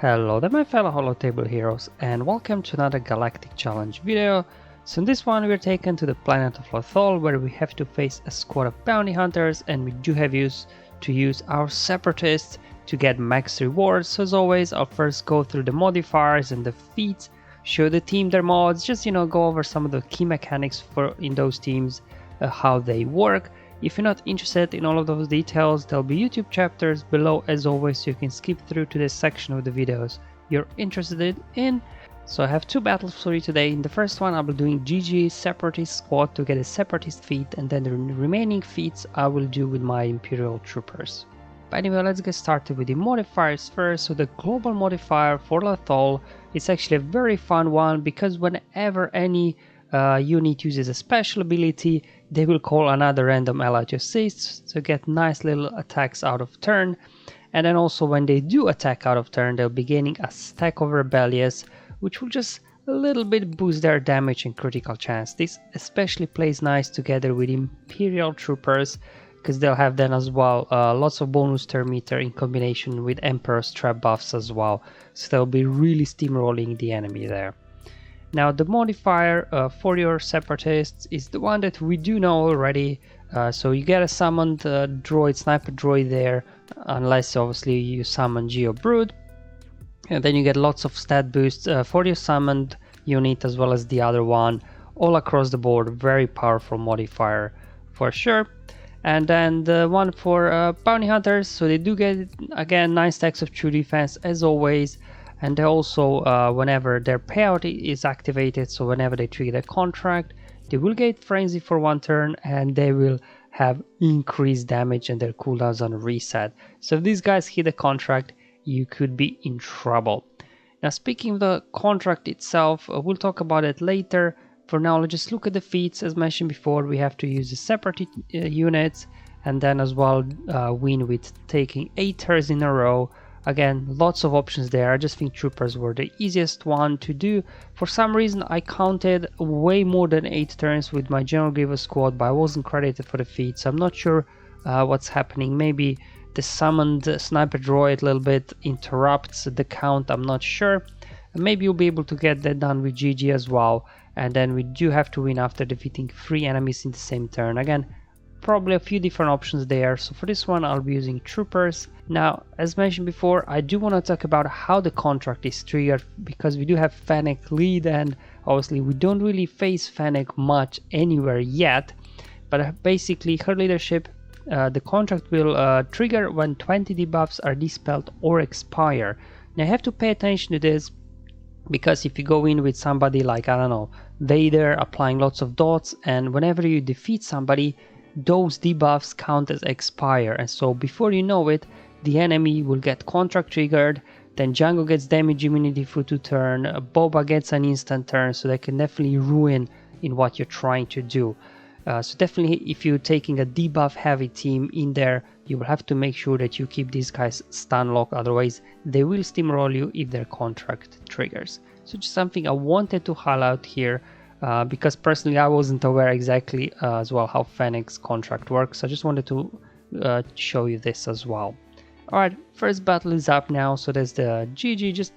Hello there my fellow holotable heroes and welcome to another Galactic challenge video. So in this one we're taken to the planet of Lothal where we have to face a squad of bounty hunters and we do have to use our Separatists to get max rewards. So as always I'll first go through the modifiers and the feats, show the team their mods, just go over some of the key mechanics in those teams, how they work. If you're not interested in all of those details, there'll be YouTube chapters below as always, so you can skip through to this section of the videos you're interested in. So I have two battles for you today. In the first one I'll be doing GG Separatist Squad to get a Separatist feat, and then the remaining feats I will do with my Imperial Troopers. But anyway, let's get started with the modifiers first. So the global modifier for Lothal is actually a very fun one because whenever any unit uses a special ability, they will call another random ally to assist, so get nice little attacks out of turn. And then also when they do attack out of turn, they'll be gaining a stack of Rebellious, which will just a little bit boost their damage and critical chance. This especially plays nice together with Imperial Troopers, because they'll have then as well lots of bonus turn meter in combination with Emperor's trap buffs as well, so they'll be really steamrolling the enemy there. Now the modifier for your Separatists is the one that we do know already, so you get a summoned droid, sniper droid there, unless obviously you summon Geo Brood, and then you get lots of stat boosts for your summoned unit as well as the other one, all across the board. Very powerful modifier for sure. And then the one for bounty hunters, so they do get again 9 stacks of true defense as always. And they also, whenever their payout is activated, so whenever they trigger a contract, they will get Frenzy for 1 turn and they will have increased damage and their cooldowns on reset. So if these guys hit a contract, you could be in trouble. Now speaking of the contract itself, we'll talk about it later. For now, let's just look at the feats. As mentioned before, we have to use the separate units and then as well win with taking 8 turns in a row. Again, lots of options there. I just think troopers were the easiest one to do. For some reason I counted way more than 8 turns with my General Grievous squad, but I wasn't credited for the feat, so I'm not sure what's happening. Maybe the summoned sniper droid a little bit interrupts the count, I'm not sure. Maybe you'll be able to get that done with GG as well, and then we do have to win after defeating 3 enemies in the same turn. Again, probably a few different options there, so for this one I'll be using troopers. Now as mentioned before, I do want to talk about how the contract is triggered, because we do have Fennec lead and obviously we don't really face Fennec much anywhere yet, but basically her leadership, the contract will trigger when 20 debuffs are dispelled or expire. Now you have to pay attention to this, because if you go in with somebody like, I don't know, Vader applying lots of dots, and whenever you defeat somebody, those debuffs count as expire, and so before you know it, the enemy will get contract triggered, then Django gets damage immunity for 2 turns, Boba gets an instant turn, so they can definitely ruin in what you're trying to do. So definitely if you're taking a debuff heavy team in there, you will have to make sure that you keep these guys stun locked, otherwise they will steamroll you if their contract triggers. So just something I wanted to highlight here. Because personally I wasn't aware exactly as well how Fennec's contract works. I just wanted to show you this as well. Alright, first battle is up now, so there's the GG. Just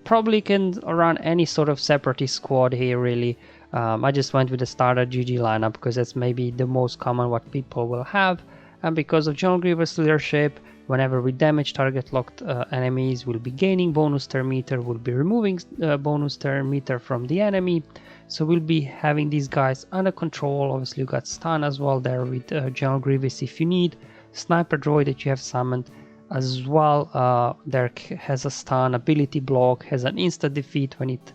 probably can run any sort of Separatist squad here really. I just went with the starter GG lineup because that's maybe the most common what people will have, and because of General Grievous leadership, whenever we damage target locked enemies, we'll be gaining bonus turn meter, we'll be removing bonus turn meter from the enemy. So we'll be having these guys under control. Obviously you got stun as well there with General Grievous if you need. Sniper droid that you have summoned as well, there has a stun, ability block, has an instant defeat when it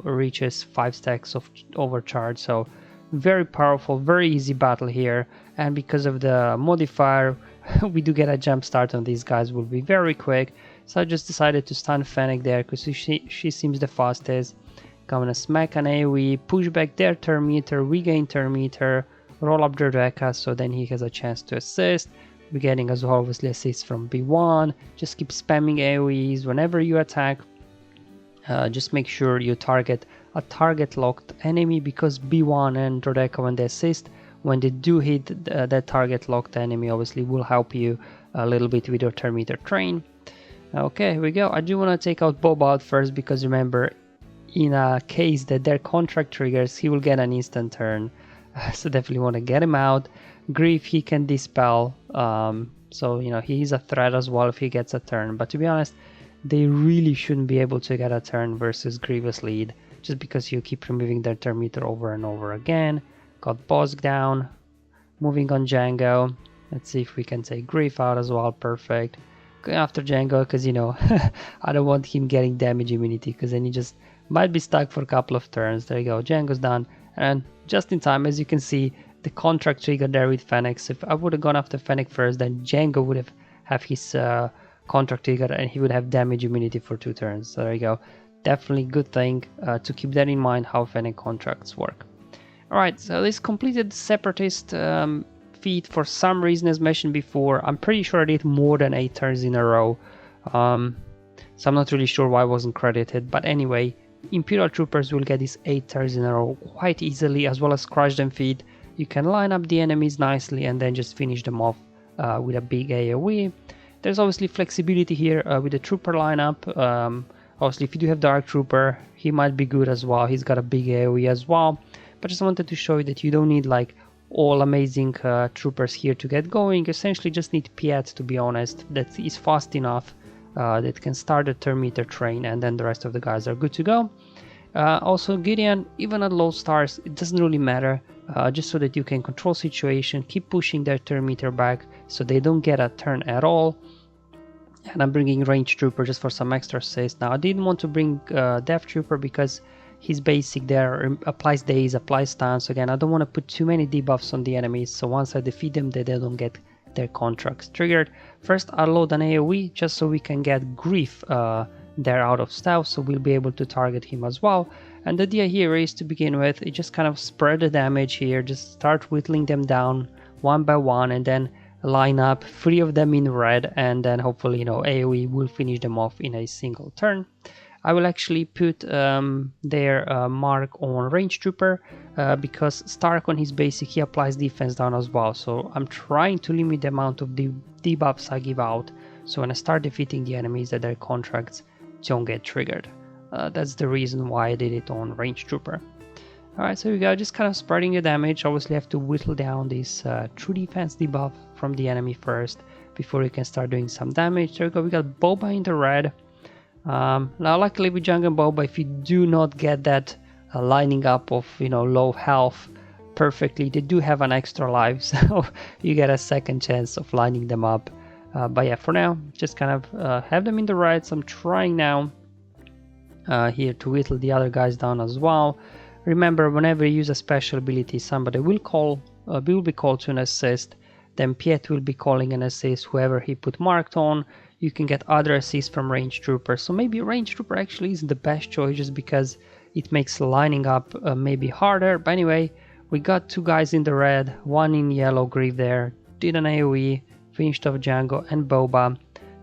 reaches 5 stacks of overcharge. So very powerful, very easy battle here, and because of the modifier we do get a jump start on these guys, will be very quick. So I just decided to stun Fennec there because she seems the fastest. Gonna smack an AoE, push back their turn meter, regain turn meter, roll up the Drekka, so then he has a chance to assist. We're getting as well obviously assists from B1. Just keep spamming AoEs whenever you attack. Just make sure you target a target locked enemy, because B1 and Drekka, when they assist, when they do hit that target locked enemy, obviously will help you a little bit with your turn meter train. Okay, here we go. I do want to take out Boba out first because remember, in a case that their contract triggers, he will get an instant turn. So definitely want to get him out. Grief he can dispel. So, you know, he's a threat as well if he gets a turn. But to be honest, they really shouldn't be able to get a turn versus Grievous lead, just because you keep removing their turn meter over and over again. Got Bosk down. Moving on Django. Let's see if we can take Grief out as well. Perfect. Going after Django because, you know, I don't want him getting damage immunity because then he just might be stuck for a couple of turns. There you go. Django's done. And just in time, as you can see, the contract trigger there with Fennec. If I would have gone after Fennec first, then Django would have his contract trigger and he would have damage immunity for 2 turns. So there you go. Definitely good thing to keep that in mind how Fennec contracts work. Alright, so this completed the Separatist feat for some reason as mentioned before. I'm pretty sure I did more than 8 turns in a row. So I'm not really sure why I wasn't credited. But anyway, Imperial Troopers will get these 8 turns in a row quite easily, as well as Crush Them feat. You can line up the enemies nicely and then just finish them off with a big AoE. There's obviously flexibility here with the trooper lineup. Obviously, if you do have Dark Trooper, he might be good as well. He's got a big AoE as well. But just wanted to show you that you don't need like all amazing troopers here to get going. You essentially just need Piet, to be honest, that is fast enough that can start the turn meter train, and then the rest of the guys are good to go. Also Gideon, even at low stars, it doesn't really matter, just so that you can control situation, keep pushing their turn meter back so they don't get a turn at all. And I'm bringing Range Trooper just for some extra saves. Now I didn't want to bring Death Trooper because his basic there applies daze, applies stance. Again, I don't want to put too many debuffs on the enemies, so once I defeat them they don't get their contracts triggered. First I'll load an AoE just so we can get Grief there out of stealth, so we'll be able to target him as well. And the idea here is to begin with, it just kind of spread the damage here, just start whittling them down one by one and then line up 3 of them in red, and then hopefully, you know, AoE will finish them off in a single turn. I will actually put their mark on Range Trooper because Stark on his basic, he applies defense down as well. So I'm trying to limit the amount of debuffs I give out, so when I start defeating the enemies that their contracts don't get triggered. That's the reason why I did it on Range Trooper. Alright, so we go, just kind of spreading the damage. Obviously have to whittle down this true defense debuff from the enemy first before you can start doing some damage. There we go, we got Boba in the red. Now luckily with Django and Boba, if you do not get that lining up of, you know, low health perfectly, they do have an extra life, so you get a second chance of lining them up. But yeah, for now, just kind of have them in the red. So I'm trying now here to whittle the other guys down as well. Remember, whenever you use a special ability, somebody will be called to an assist. Then Piet will be calling an assist, whoever he put marked on. You can get other assists from Range Trooper. So maybe Range Trooper actually isn't the best choice just because it makes lining up maybe harder. But anyway, we got 2 guys in the red, 1 in yellow, Grief there. Did an AoE, finished off Django and Boba.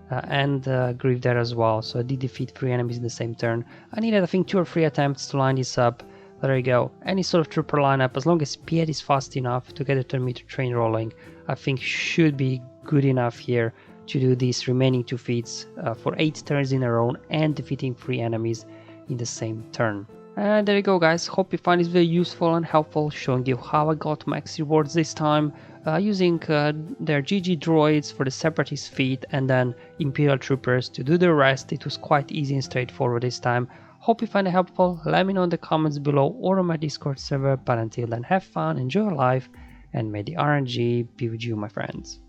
And Grief there as well. So I did defeat 3 enemies in the same turn. I needed, I think, 2 or 3 attempts to line this up. There you go. Any sort of trooper lineup, as long as Piet is fast enough to get the turn meter train rolling, I think should be good enough here to do these remaining 2 feats for 8 turns in a row and defeating 3 enemies in the same turn. And there you go, guys. Hope you find this very useful and helpful, showing you how I got max rewards this time using their GG droids for the Separatist feat and then Imperial Troopers to do the rest. It was quite easy and straightforward this time. Hope you find it helpful. Let me know in the comments below or on my Discord server. But until then, have fun, enjoy your life, and may the RNG be with you, my friends.